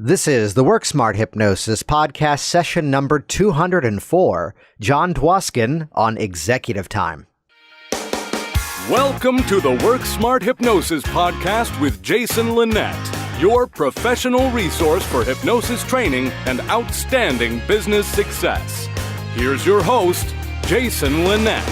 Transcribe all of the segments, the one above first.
This is the Work Smart Hypnosis podcast session number 204, Jon Dwoskin on Executive Time. Welcome to the Work Smart Hypnosis podcast with Jason Linett, your professional resource for hypnosis training and outstanding business success. Here's your host, Jason Linett.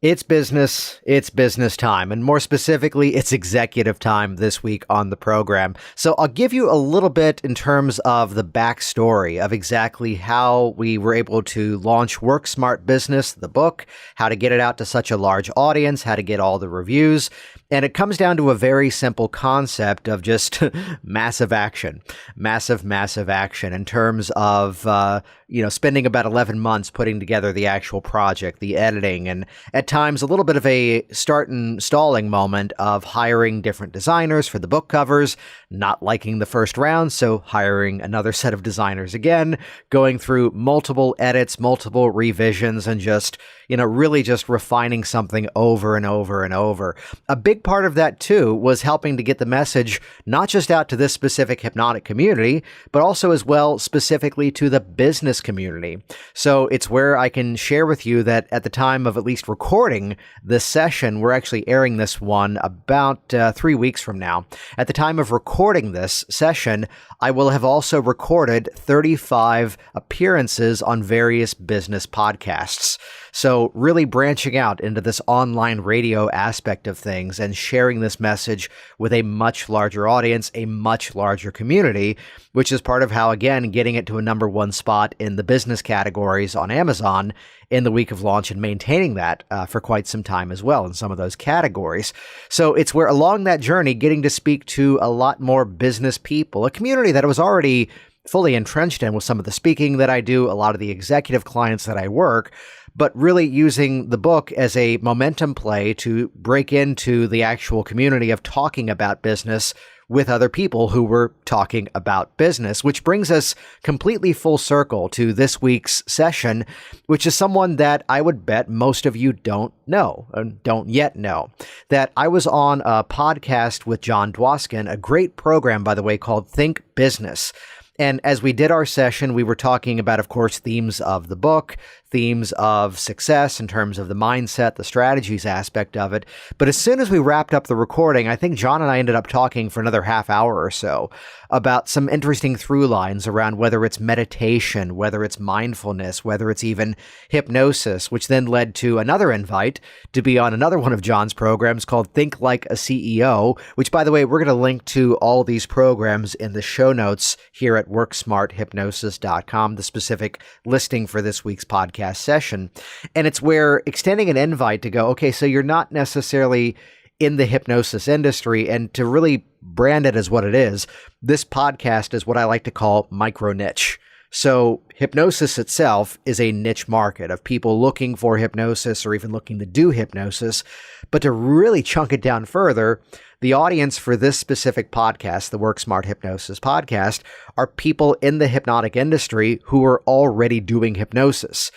It's business time, and more specifically, it's executive time this week on the program. So I'll give you a little bit in terms of the backstory of exactly how we were able to launch Work Smart Business, the book, how to get it out to such a large audience, how to get all the reviews. And it comes down to a very simple concept of just massive action in terms of, spending about 11 months putting together the actual project, the editing, and at times a little bit of a start and stalling moment of hiring different designers for the book covers, not liking the first round, so hiring another set of designers again, going through multiple edits, multiple revisions, and just, really just refining something over and over and over. A big part of that, too, was helping to get the message not just out to this specific hypnotic community, but also as well specifically to the business community. So it's where I can share with you that at the time of at least recording this session, we're actually airing this one about 3 weeks from now. At the time of recording this session, I will have also recorded 35 appearances on various business podcasts. So really branching out into this online radio aspect of things and sharing this message with a much larger audience, a much larger community, which is part of how, again, getting it to a number one spot in the business categories on Amazon in the week of launch and maintaining that for quite some time as well in some of those categories. So it's where along that journey, getting to speak to a lot more business people, a community that I was already fully entrenched in with some of the speaking that I do, a lot of the executive clients that I work, but really using the book as a momentum play to break into the actual community of talking about business with other people who were talking about business, which brings us completely full circle to this week's session, which is someone that I would bet most of you don't know, and don't yet know, that I was on a podcast with Jon Dwoskin, a great program, by the way, called Think Business. And as we did our session, we were talking about, of course, themes of the book, themes of success in terms of the mindset, the strategies aspect of it. But as soon as we wrapped up the recording, I think Jon and I ended up talking for another half hour or so about some interesting through lines around whether it's meditation, whether it's mindfulness, whether it's even hypnosis, which then led to another invite to be on another one of Jon's programs called Think Like a CEO, which, by the way, we're going to link to all these programs in the show notes here at WorkSmartHypnosis.com, the specific listing for this week's podcast session. And it's where extending an invite to go, okay, so you're not necessarily in the hypnosis industry, and to really brand it as what it is, this podcast is what I like to call micro niche. So hypnosis itself is a niche market of people looking for hypnosis or even looking to do hypnosis. But to really chunk it down further, the audience for this specific podcast, the Work Smart Hypnosis podcast, are people in the hypnotic industry who are already doing hypnosis.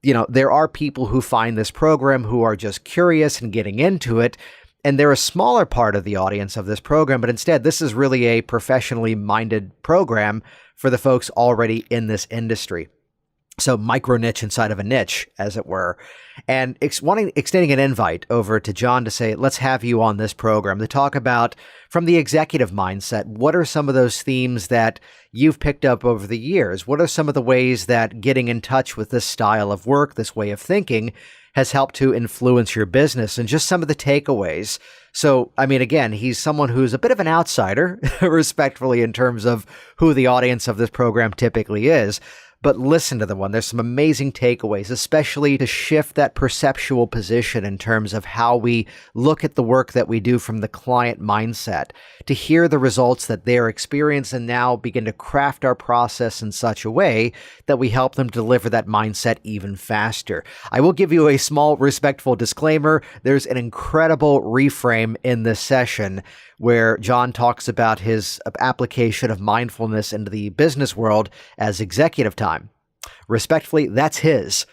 There are people who find this program who are just curious and getting into it, and they're a smaller part of the audience of this program, but instead, this is really a professionally minded program for the folks already in this industry. So micro niche inside of a niche, as it were. And extending an invite over to Jon to say, let's have you on this program to talk about, from the executive mindset, what are some of those themes that you've picked up over the years? What are some of the ways that getting in touch with this style of work, this way of thinking, has helped to influence your business, and just some of the takeaways? So, again, he's someone who's a bit of an outsider, respectfully, in terms of who the audience of this program typically is. But listen to the one. There's some amazing takeaways, especially to shift that perceptual position in terms of how we look at the work that we do from the client mindset, to hear the results that they're experiencing and now begin to craft our process in such a way that we help them deliver that mindset even faster. I will give you a small respectful disclaimer. There's an incredible reframe in this session where Jon talks about his application of mindfulness into the business world as executive time. Respectfully, that's his.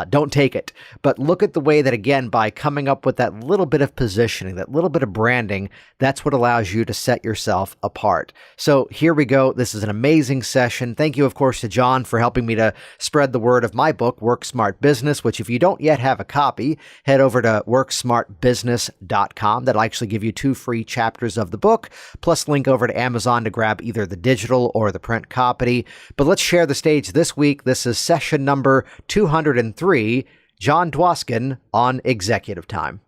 don't take it. But look at the way that, again, by coming up with that little bit of positioning, that little bit of branding, that's what allows you to set yourself apart. So here we go. This is an amazing session. Thank you, of course, to Jon for helping me to spread the word of my book, Work Smart Business, which if you don't yet have a copy, head over to worksmartbusiness.com. That'll actually give you 2 free chapters of the book, plus link over to Amazon to grab either the digital or the print copy. But let's share the stage this week. This is session number 203, Jon Dwoskin on Executive Time.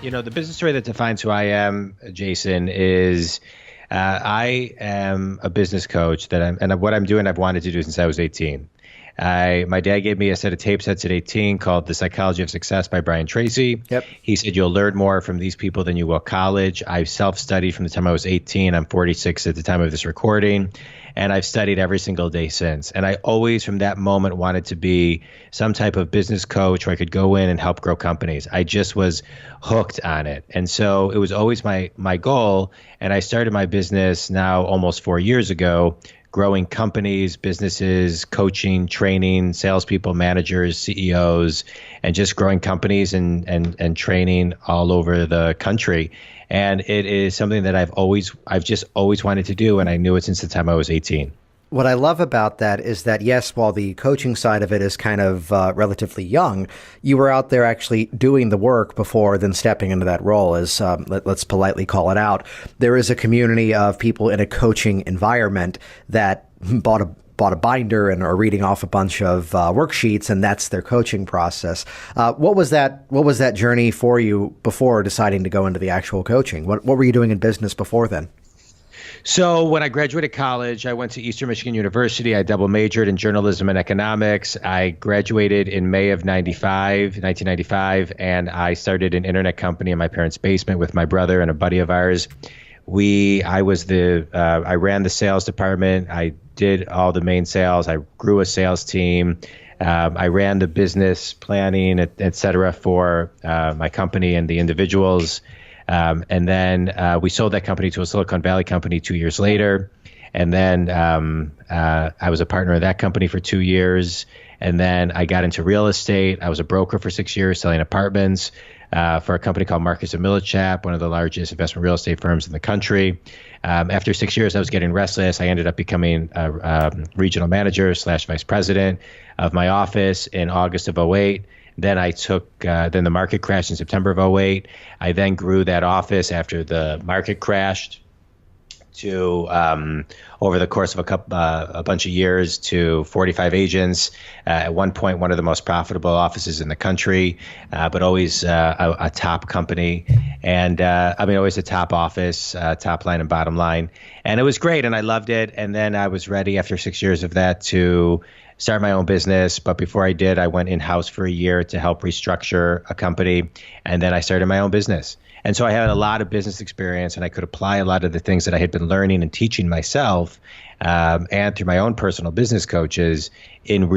You know, the business story that defines who I am, Jason, is I am a business coach and what I'm doing, I've wanted to do since I was 18. My dad gave me a set of tape sets at 18 called The Psychology of Success by Brian Tracy. Yep. He said, you'll learn more from these people than you will college. I've self-studied from the time I was 18. I'm 46 at the time of this recording. And I've studied every single day since. And I always, from that moment, wanted to be some type of business coach where I could go in and help grow companies. I just was hooked on it. And so it was always my goal. And I started my business now almost 4 years ago, growing companies, businesses, coaching, training, salespeople, managers, CEOs, and just growing companies and training all over the country. And it is something that I've just always wanted to do. And I knew it since the time I was 18. What I love about that is that, yes, while the coaching side of it is kind of relatively young, you were out there actually doing the work before then stepping into that role, as let's politely call it out. There is a community of people in a coaching environment that bought a binder and are reading off a bunch of worksheets, and that's their coaching process. What was that journey for you before deciding to go into the actual coaching? What were you doing in business before then? So when I graduated college, I went to Eastern Michigan University. I double majored in journalism and economics. I graduated in May of 1995, and I started an internet company in my parents' basement with my brother and a buddy of ours. I ran the sales department. I did all the main sales. I grew a sales team. I ran the business planning, et cetera, for my company and the individuals. And then we sold that company to a Silicon Valley company 2 years later. And then I was a partner of that company for 2 years. And then I got into real estate. I was a broker for 6 years selling apartments for a company called Marcus & Millichap, one of the largest investment real estate firms in the country. After 6 years, I was getting restless. I ended up becoming a regional manager / vice president of my office in August of 2008. Then then the market crashed in September of 2008. I then grew that office after the market crashed to, over the course of a bunch of years, to 45 agents. At one point, one of the most profitable offices in the country, but always a top company. And always a top office, top line and bottom line. And it was great, and I loved it. And then I was ready after 6 years of that to start my own business. But before I did, I went in-house for a year to help restructure a company. And then I started my own business. And so I had a lot of business experience, and I could apply a lot of the things that I had been learning and teaching myself and through my own personal business coaches in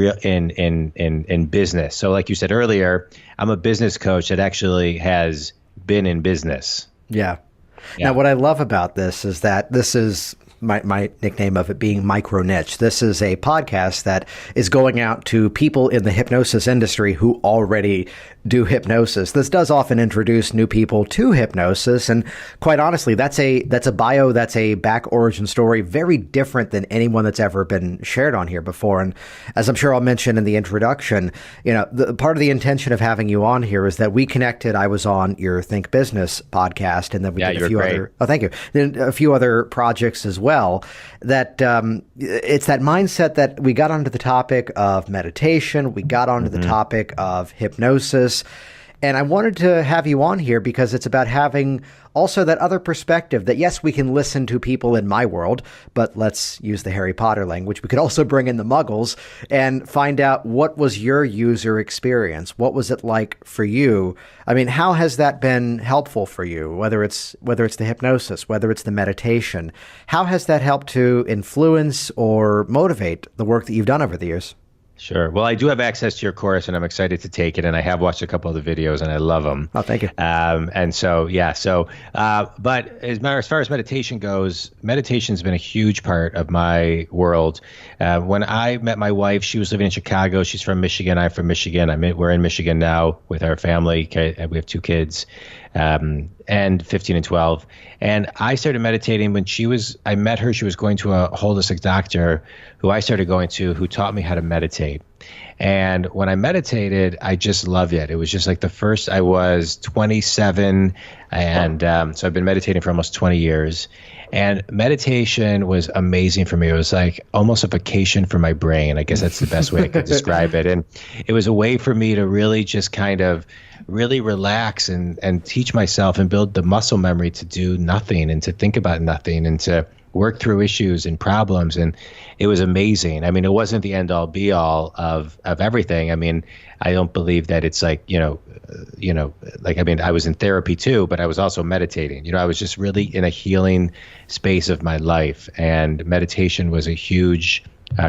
business. So like you said earlier, I'm a business coach that actually has been in business. Yeah. Now, what I love about this is that this is my nickname of it being micro niche. This is a podcast that is going out to people in the hypnosis industry who already do hypnosis. This does often introduce new people to hypnosis. And quite honestly, that's a bio, that's a back origin story, very different than anyone that's ever been shared on here before. And as I'm sure I'll mention in the introduction, part of the intention of having you on here is that we connected. I was on your Think Business podcast, and then we did a few other, thank you. Then a few other projects as well. That it's that mindset that we got onto the topic of meditation, we got onto the topic of hypnosis, and I wanted to have you on here because it's about having also that other perspective that, yes, we can listen to people in my world, but let's use the Harry Potter language. We could also bring in the Muggles and find out what was your user experience? What was it like for you? I mean, how has that been helpful for you? Whether it's the hypnosis, whether it's the meditation, how has that helped to influence or motivate the work that you've done over the years? Sure. Well, I do have access to your course, and I'm excited to take it. And I have watched a couple of the videos, and I love them. Oh, thank you. And so, yeah. So, but as far as meditation goes, meditation's been a huge part of my world. When I met my wife, she was living in Chicago. She's from Michigan. I'm from Michigan. We're in Michigan now with our family. We have 2 kids, and 15 and 12. And I started meditating when I met her. She was going to a holistic doctor who I started going to, who taught me how to meditate. And when I meditated, I just loved it. It was just like I was 27, and so I've been meditating for almost 20 years. And meditation was amazing for me. It was like almost a vacation for my brain. I guess that's the best way I could describe it. And it was a way for me to really just kind of really relax and teach myself and build the muscle memory to do nothing and to think about nothing and to work through issues and problems. And it was amazing. I mean, it wasn't the end all be all of everything. I mean, I don't believe that it's like, I mean, I was in therapy too, but I was also meditating. I was just really in a healing space of my life, and meditation was a huge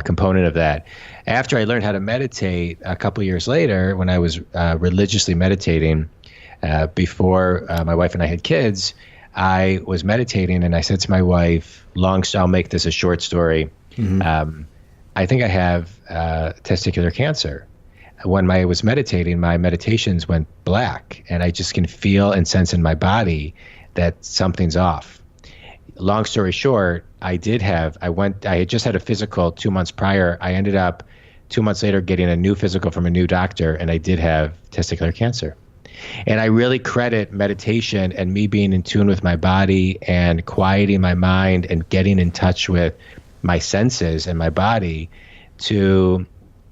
component of that. After I learned how to meditate a couple years later, when I was religiously meditating before my wife and I had kids, I was meditating, and I said to my wife, I'll make this a short story. Mm-hmm. I think I have testicular cancer. When I was meditating, my meditations went black, and I just can feel and sense in my body that something's off. Long story short, I had just had a physical 2 months prior. I ended up 2 months later getting a new physical from a new doctor, and I did have testicular cancer. And I really credit meditation and me being in tune with my body and quieting my mind and getting in touch with my senses and my body to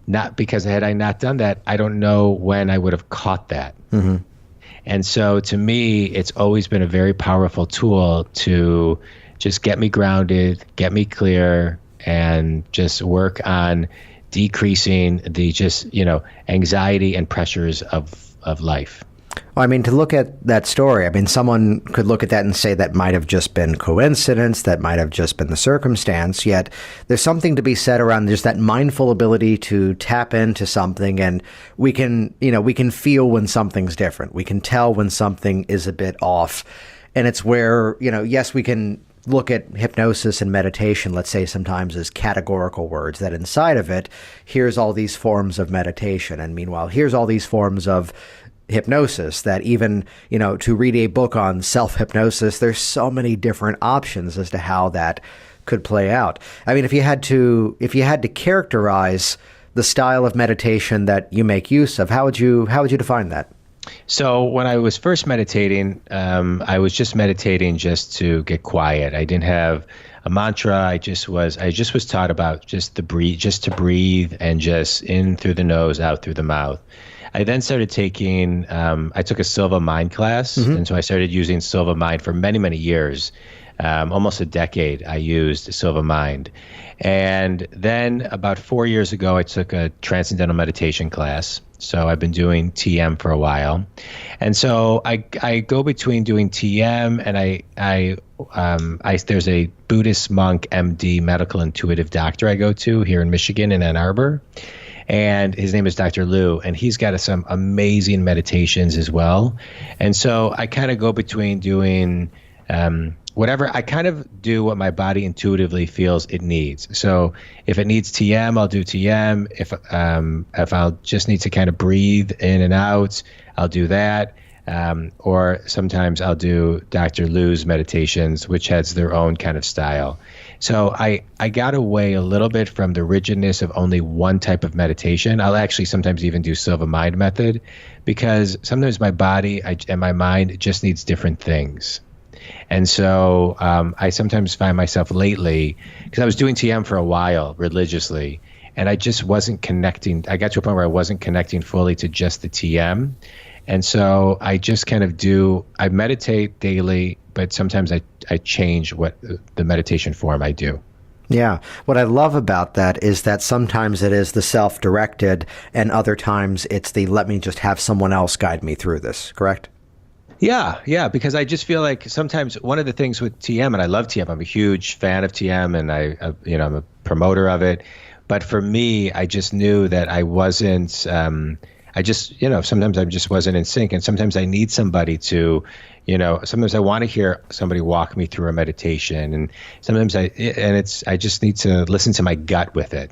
not, because had I not done that, I don't know when I would have caught that. Mm-hmm. And so to me, it's always been a very powerful tool to just get me grounded, get me clear, and just work on decreasing the anxiety and pressures of life. Well, I mean, to look at that story, I mean, someone could look at that and say that might have just been coincidence, that might have just been the circumstance, yet there's something to be said around just that mindful ability to tap into something, and we can feel when something's different. We can tell when something is a bit off. And it's where, yes, we can look at hypnosis and meditation, let's say sometimes as categorical words, that inside of it, here's all these forms of meditation. And meanwhile, here's all these forms of hypnosis, that even, to read a book on self-hypnosis, there's so many different options as to how that could play out. I mean, if you had to characterize the style of meditation that you make use of, how would you define that? So when I was first meditating, I was just meditating just to get quiet. I didn't have a mantra. I just was taught about just to breathe and just in through the nose, out through the mouth. I then started taking, I took a Silva Mind class, mm-hmm. and so I started using Silva Mind for many, many years. Almost a decade I used Silva Mind. And then about 4 years ago, I took a Transcendental Meditation class. So I've been doing TM for a while. And so I go between doing TM and there's a Buddhist monk, MD, medical intuitive doctor I go to here in Michigan in Ann Arbor. And his name is Dr. Lou, and he's got some amazing meditations as well. And so I kind of go between doing whatever. I kind of do what my body intuitively feels it needs. So if it needs TM, I'll do TM. If I'll just need to kind of breathe in and out, I'll do that. Or sometimes I'll do Dr. Lou's meditations, which has their own kind of style. So I got away a little bit from the rigidness of only one type of meditation. I'll actually sometimes even do Silva Mind method, because sometimes my body and my mind just needs different things. And so I sometimes find myself lately, because I was doing TM for a while religiously, and I just wasn't connecting. I got to a point where I wasn't connecting fully to just the TM. And so I just kind of I meditate daily, but sometimes I change what the meditation form I do. Yeah. What I love about that is that sometimes it is the self-directed, and other times it's the let me just have someone else guide me through this, correct? Yeah, because I just feel like sometimes one of the things with TM, and I love TM, I'm a huge fan of TM, and I'm a promoter of it. But for me, I just knew that I wasn't, sometimes I just wasn't in sync. And sometimes I need somebody to, sometimes I want to hear somebody walk me through a meditation. And sometimes I just need to listen to my gut with it.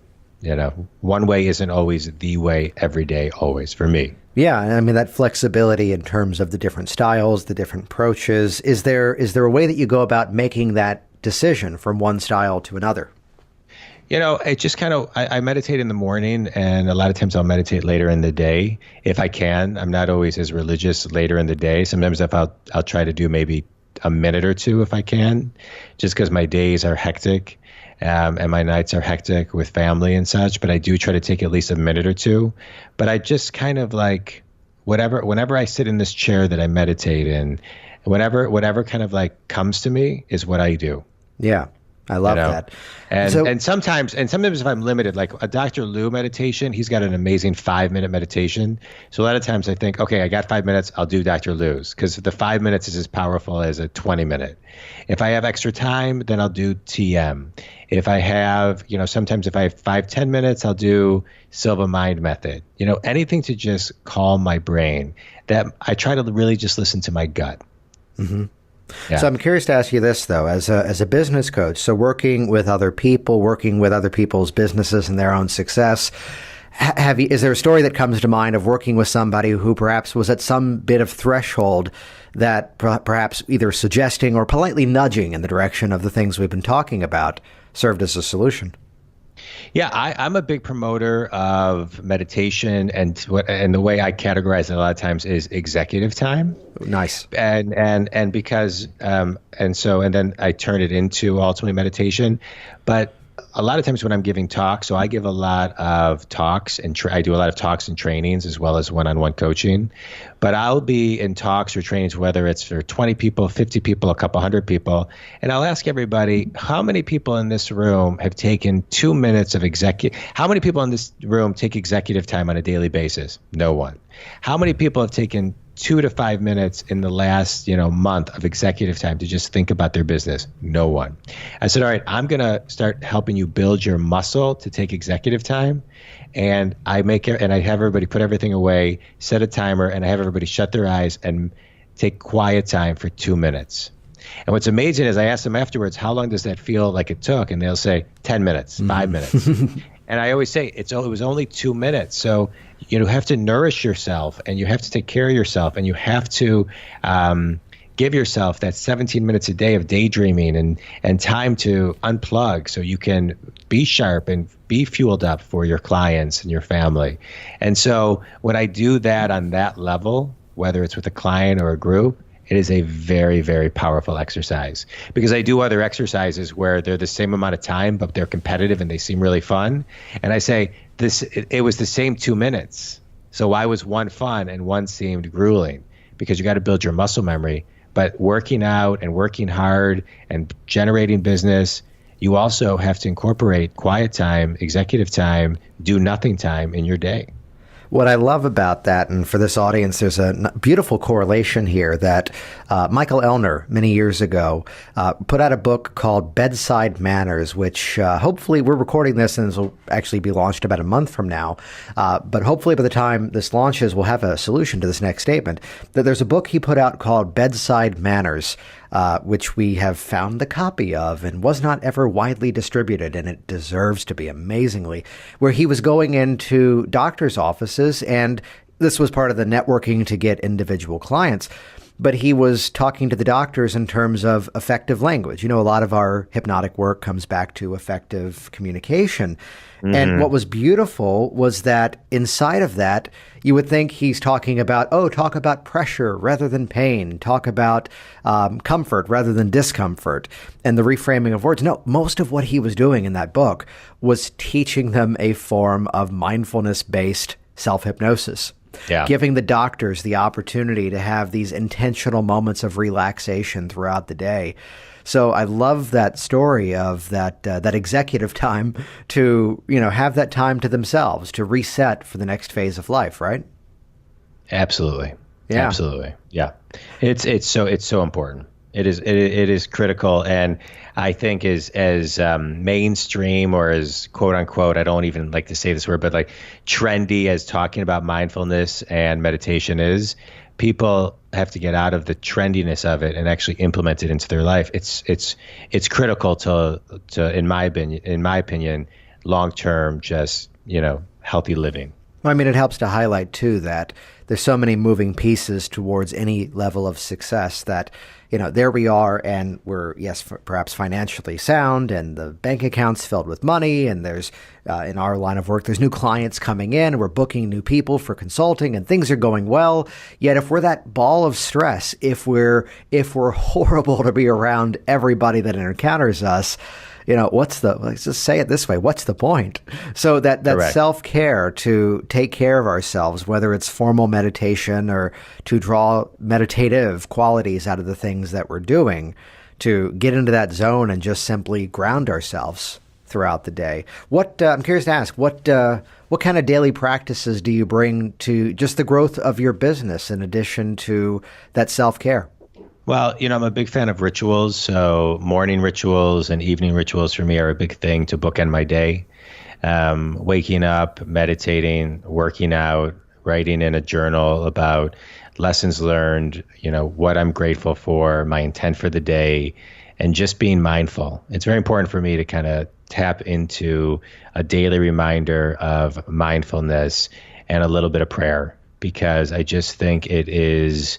One way isn't always the way every day, always for me. Yeah, I mean, that flexibility in terms of the different styles, the different approaches. Is there a way that you go about making that decision from one style to another? It just kind of, I meditate in the morning, and a lot of times I'll meditate later in the day if I can. I'm not always as religious later in the day. Sometimes I'll try to do maybe a minute or two if I can, just because my days are hectic. And my nights are hectic with family and such, but I do try to take at least a minute or two. But I just kind of like whenever I sit in this chair that I meditate in, whatever kind of like comes to me is what I do. Yeah. I love that. And sometimes if I'm limited, like a Dr. Lou meditation, he's got an amazing 5-minute meditation. So a lot of times I think, okay, I got 5 minutes, I'll do Dr. Lou's, because the 5 minutes is as powerful as a 20-minute. If I have extra time, then I'll do TM. If I have, sometimes if I have 5-10 minutes, I'll do Silva Mind Method. Anything to just calm my brain. That I try to really just listen to my gut. Mm-hmm. Yeah. So I'm curious to ask you this, though, as a business coach, so working with other people's businesses and their own success, is there a story that comes to mind of working with somebody who perhaps was at some bit of threshold that perhaps either suggesting or politely nudging in the direction of the things we've been talking about served as a solution? Yeah, I'm a big promoter of meditation, and the way I categorize it a lot of times is executive time. Nice. And because and then I turn it into ultimately meditation. But a lot of times when I'm giving talks, so I give a lot of talks and I do a lot of talks and trainings as well as one-on-one coaching. But I'll be in talks or trainings, whether it's for 20 people, 50 people, a couple hundred people, and I'll ask everybody, how many people in this room have taken 2 minutes of how many people in this room take executive time on a daily basis? No one. How many people have taken 2 to 5 minutes in the last, month of executive time to just think about their business? No one. I said, all right, I'm going to start helping you build your muscle to take executive time. And I have everybody put everything away, set a timer, and I have everybody shut their eyes and take quiet time for 2 minutes. And what's amazing is I ask them afterwards, how long does that feel like it took? And they'll say 10 minutes, 5 minutes. And I always say it was only 2 minutes. So you have to nourish yourself, and you have to take care of yourself, and you have to give yourself that 17 minutes a day of daydreaming and time to unplug so you can be sharp and be fueled up for your clients and your family. And so when I do that on that level, whether it's with a client or a group, it is a very, very powerful exercise, because I do other exercises where they're the same amount of time, but they're competitive and they seem really fun. And I say it was the same 2 minutes. So why was one fun and one seemed grueling? Because you got to build your muscle memory. But working out and working hard and generating business, you also have to incorporate quiet time, executive time, do nothing time in your day. What I love about that, and for this audience, there's a beautiful correlation here that Michael Ellner, many years ago, put out a book called Bedside Manners, which hopefully we're recording this and this will actually be launched about a month from now. But hopefully by the time this launches, we'll have a solution to this next statement. That there's a book he put out called Bedside Manners, which we have found the copy of and was not ever widely distributed, and it deserves to be amazingly, where he was going into doctors' offices, and this was part of the networking to get individual clients, but he was talking to the doctors in terms of effective language. A lot of our hypnotic work comes back to effective communication. Mm-hmm. And what was beautiful was that inside of that, you would think he's talking about, talk about pressure rather than pain, talk about comfort rather than discomfort, and the reframing of words. No, most of what he was doing in that book was teaching them a form of mindfulness-based self-hypnosis. Yeah. Giving the doctors the opportunity to have these intentional moments of relaxation throughout the day. So I love that story of that executive time to have that time to themselves to reset for the next phase of life, right? Absolutely. Yeah. Absolutely. Yeah. It's so important. It is critical, and I think as mainstream or as quote unquote, I don't even like to say this word, but like trendy as talking about mindfulness and meditation is, people have to get out of the trendiness of it and actually implement it into their life. It's critical to in my opinion, long term, just healthy living. Well, I mean, it helps to highlight too that there's so many moving pieces towards any level of success that, there we are, and we're, yes, perhaps financially sound, and the bank account's filled with money, and there's, in our line of work, there's new clients coming in, we're booking new people for consulting, and things are going well. Yet if we're that ball of stress, if we're horrible to be around everybody that encounters us, let's just say it this way, what's the point? So that self-care, to take care of ourselves, whether it's formal meditation or to draw meditative qualities out of the things that we're doing, to get into that zone and just simply ground ourselves throughout the day. I'm curious to ask, what kind of daily practices do you bring to just the growth of your business in addition to that self-care? Well, I'm a big fan of rituals. So morning rituals and evening rituals for me are a big thing to bookend my day. Waking up, meditating, working out, writing in a journal about lessons learned, what I'm grateful for, my intent for the day, and just being mindful. It's very important for me to kind of tap into a daily reminder of mindfulness and a little bit of prayer, because I just think it is,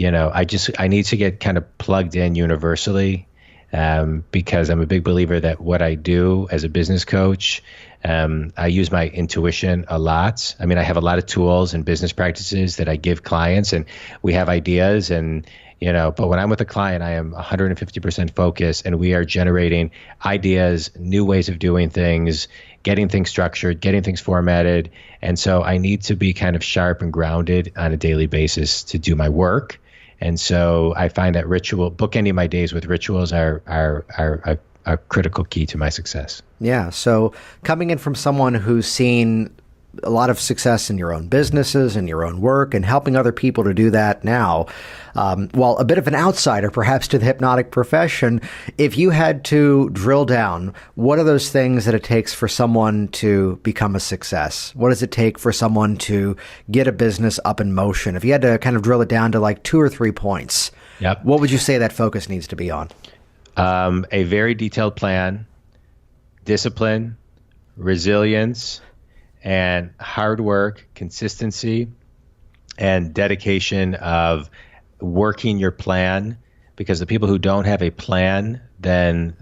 I need to get kind of plugged in universally, because I'm a big believer that what I do as a business coach, I use my intuition a lot. I mean, I have a lot of tools and business practices that I give clients, and we have ideas, and but when I'm with a client, I am 150% focused, and we are generating ideas, new ways of doing things, getting things structured, getting things formatted. And so I need to be kind of sharp and grounded on a daily basis to do my work. And so I find that bookending my days with rituals are a critical key to my success. Yeah. So coming in from someone who's seen a lot of success in your own businesses and your own work and helping other people to do that now, while a bit of an outsider perhaps to the hypnotic profession, if you had to drill down, what are those things that it takes for someone to become a success? What does it take for someone to get a business up in motion? If you had to kind of drill it down to like 2 or 3 points, Yep. What would you say that focus needs to be on? A very detailed plan, discipline, resilience, and hard work, consistency, and dedication of working your plan. Because the people who don't have a plan, then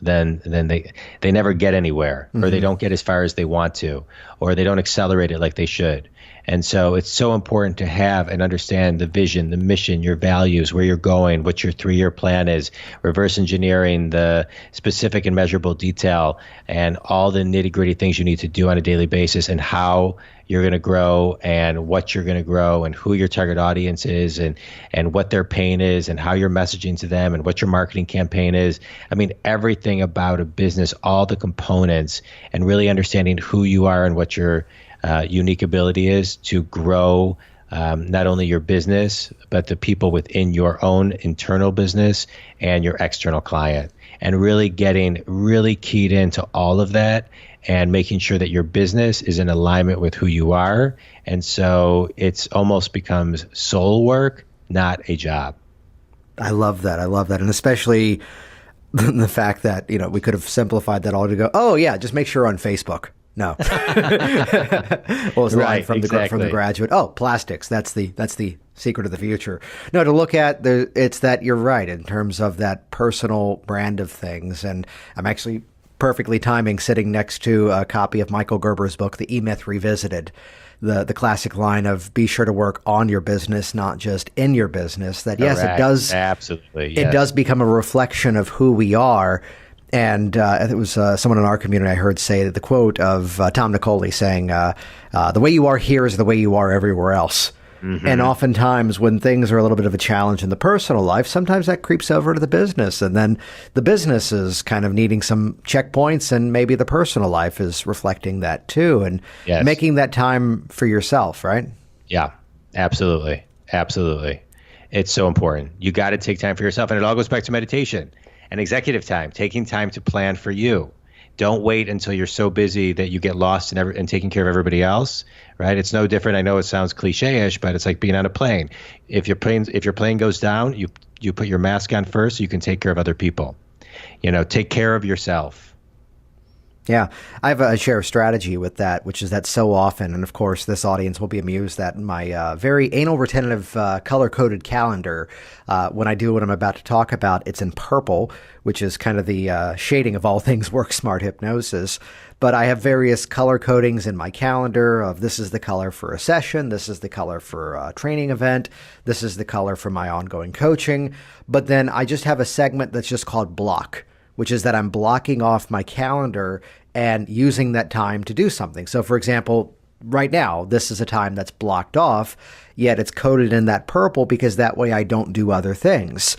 they never get anywhere, or they don't get as far as they want to, or they don't accelerate it like they should. And so it's so important to have and understand the vision, the mission, your values, where you're going, what your 3-year plan is, reverse engineering the specific and measurable detail, and all the nitty-gritty things you need to do on a daily basis, and how you're going to grow, and what you're going to grow, and who your target audience is, and what their pain is, and how you're messaging to them, and what your marketing campaign is. I mean, everything about a business, all the components, and really understanding who you are and what your unique ability is to grow not only your business, but the people within your own internal business and your external client, and really getting really keyed into all of that, and making sure that your business is in alignment with who you are. And so it's almost becomes soul work, not a job. I love that. And especially the fact that, we could have simplified that all to go, oh yeah, just make sure on Facebook. No. What was the line from the graduate? Oh, plastics. That's the secret of the future. No, to look at it's that you're right in terms of that personal brand of things. And I'm actually perfectly timing sitting next to a copy of Michael Gerber's book, The E-Myth Revisited. The classic line of be sure to work on your business, not just in your business. That yes, Correct. It does. Absolutely. Yes. It does become a reflection of who we are. And it was someone in our community I heard say the quote of Tom Nicoli saying, the way you are here is the way you are everywhere else. Mm-hmm. And oftentimes when things are a little bit of a challenge in the personal life, sometimes that creeps over to the business. And then the business is kind of needing some checkpoints, and maybe the personal life is reflecting that too. And making that time for yourself, right? Yeah, absolutely. Absolutely. It's so important. You got to take time for yourself. And it all goes back to meditation and executive time, taking time to plan for you. Don't wait until you're so busy that you get lost in taking care of everybody else, right? It's no different. I know it sounds cliche-ish, but it's like being on a plane. If your plane goes down, you put your mask on first so you can take care of other people. Take care of yourself. Yeah, I have a share of strategy with that, which is that so often, and of course this audience will be amused that my very anal retentive color-coded calendar, when I do what I'm about to talk about, it's in purple, which is kind of the shading of all things work smart hypnosis. But I have various color codings in my calendar of this is the color for a session, this is the color for a training event, this is the color for my ongoing coaching. But then I just have a segment that's just called block, which is that I'm blocking off my calendar and using that time to do something. So for example, right now, this is a time that's blocked off, yet it's coded in that purple because that way I don't do other things.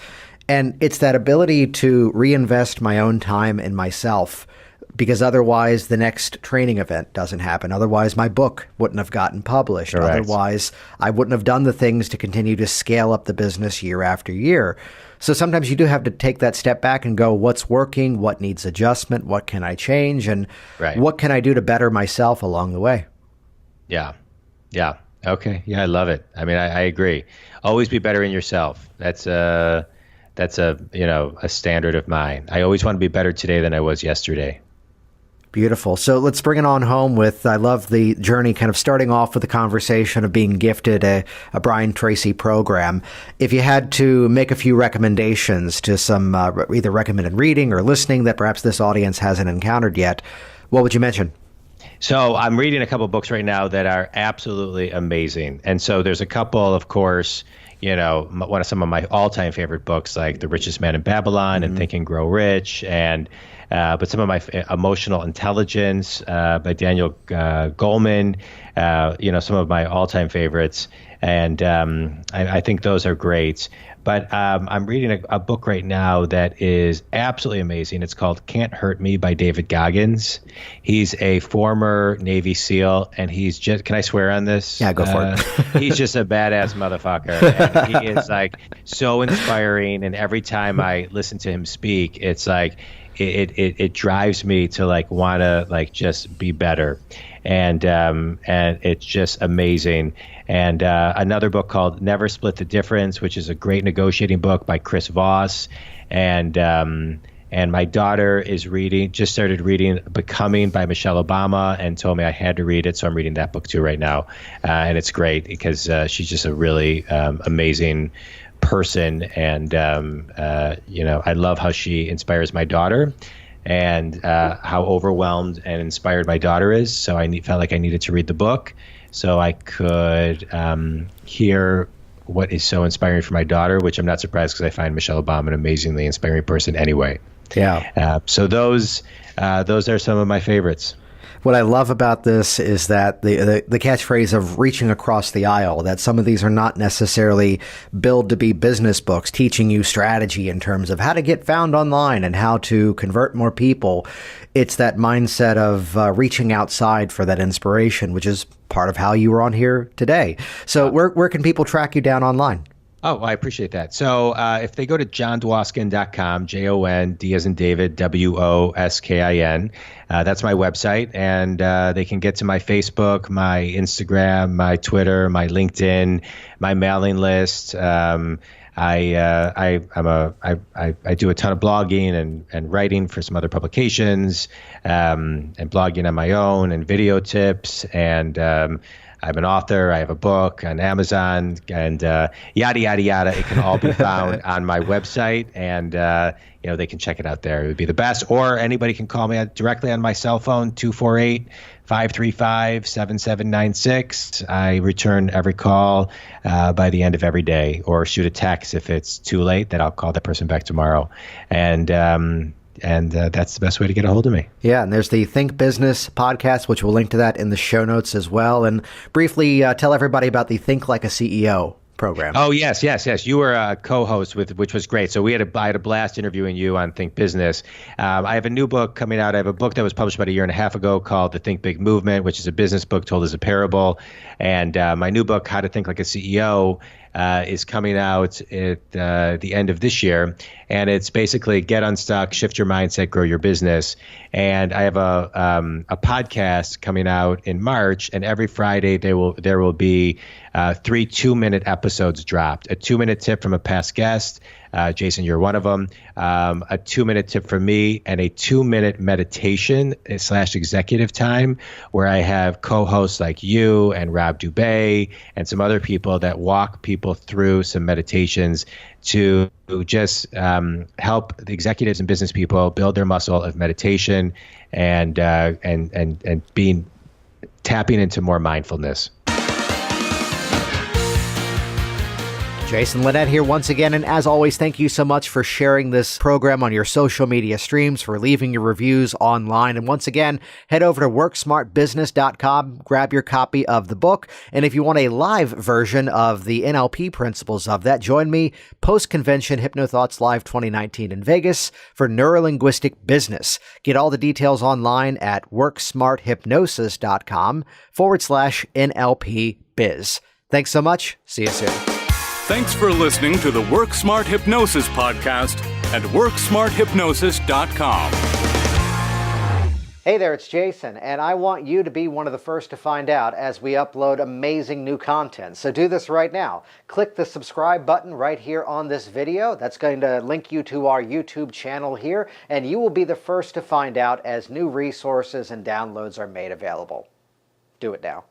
And it's that ability to reinvest my own time in myself, because otherwise the next training event doesn't happen. Otherwise my book wouldn't have gotten published. Correct. Otherwise I wouldn't have done the things to continue to scale up the business year after year. So sometimes you do have to take that step back and go, what's working? What needs adjustment? What can I change? And what can I do to better myself along the way? Yeah. Yeah. Okay. Yeah. I love it. I mean, I agree. Always be better in yourself. That's a standard of mine. I always want to be better today than I was yesterday. Beautiful. So let's bring it on home with, I love the journey kind of starting off with the conversation of being gifted a Brian Tracy program. If you had to make a few recommendations to some either recommended reading or listening that perhaps this audience hasn't encountered yet, what would you mention? So I'm reading a couple books right now that are absolutely amazing. And so there's a couple, of course, one of some of my all-time favorite books, like The Richest Man in Babylon and Think and Grow Rich, and but some of my Emotional Intelligence by Daniel Goleman, some of my all-time favorites, and I think those are great. But I'm reading a book right now that is absolutely amazing. It's called Can't Hurt Me by David Goggins. He's a former Navy SEAL, and he's just, can I swear on this? Yeah, go for it. He's just a badass motherfucker. And he is like so inspiring. And every time I listen to him speak, it's like, it drives me to like want to like just be better. And it's just amazing. And another book called Never Split the Difference, which is a great negotiating book by Chris Voss. And my daughter is just started reading Becoming by Michelle Obama and told me I had to read it. So I'm reading that book too right now. And it's great because she's just a really amazing person. And, I love how she inspires my daughter and how overwhelmed and inspired my daughter is. So I felt like I needed to read the book so I could hear what is so inspiring for my daughter, which I'm not surprised because I find Michelle Obama an amazingly inspiring person anyway. Yeah. So those are some of my favorites. What I love about this is that the catchphrase of reaching across the aisle, that some of these are not necessarily billed to be business books teaching you strategy in terms of how to get found online and how to convert more people. It's that mindset of reaching outside for that inspiration, which is part of how you were on here today. So where can people track you down online? Oh, I appreciate that. So if they go to jondwoskin.com, JOND as in David, WOSKIN, that's my website. And they can get to my Facebook, my Instagram, my Twitter, my LinkedIn, my mailing list. I do a ton of blogging and writing for some other publications, and blogging on my own and video tips, and I'm an author. I have a book on Amazon, and yada, yada, yada. It can all be found on my website, and they can check it out there. It would be the best. Or anybody can call me directly on my cell phone, 248-535-7796. I return every call by the end of every day, or shoot a text if it's too late that I'll call that person back tomorrow. And that's the best way to get a hold of me. Yeah, and there's the Think Business podcast, which we'll link to that in the show notes as well. And briefly tell everybody about the Think Like a CEO program. Oh, yes. You were a co-host which was great. So I had a blast interviewing you on Think Business. I have a new book coming out. I have a book that was published about a year and a half ago called The Think Big Movement, which is a business book told as a parable. And my new book, How to Think Like a CEO, is coming out at the end of this year. And it's basically get unstuck, shift your mindset, grow your business. And I have a podcast coming out in March, and every Friday there will be 3 2-minute episodes dropped. A 2-minute tip from a past guest. Jason, you're one of them. A 2-minute tip from me, and a 2-minute meditation / executive time where I have co-hosts like you and Rob Dubay and some other people that walk people through some meditations to just help the executives and business people build their muscle of meditation and tapping into more mindfulness. Jason Linett here once again, and as always, thank you so much for sharing this program on your social media streams, for leaving your reviews online, and once again, head over to worksmartbusiness.com, grab your copy of the book, and if you want a live version of the NLP principles of that, join me post-convention HypnoThoughts Live 2019 in Vegas for Neurolinguistic Business. Get all the details online at worksmarthypnosis.com/NLP biz. Thanks so much. See you soon. Thanks for listening to the Work Smart Hypnosis podcast at WorkSmartHypnosis.com. Hey there, it's Jason, and I want you to be one of the first to find out as we upload amazing new content. So do this right now. Click the subscribe button right here on this video. That's going to link you to our YouTube channel here, and you will be the first to find out as new resources and downloads are made available. Do it now.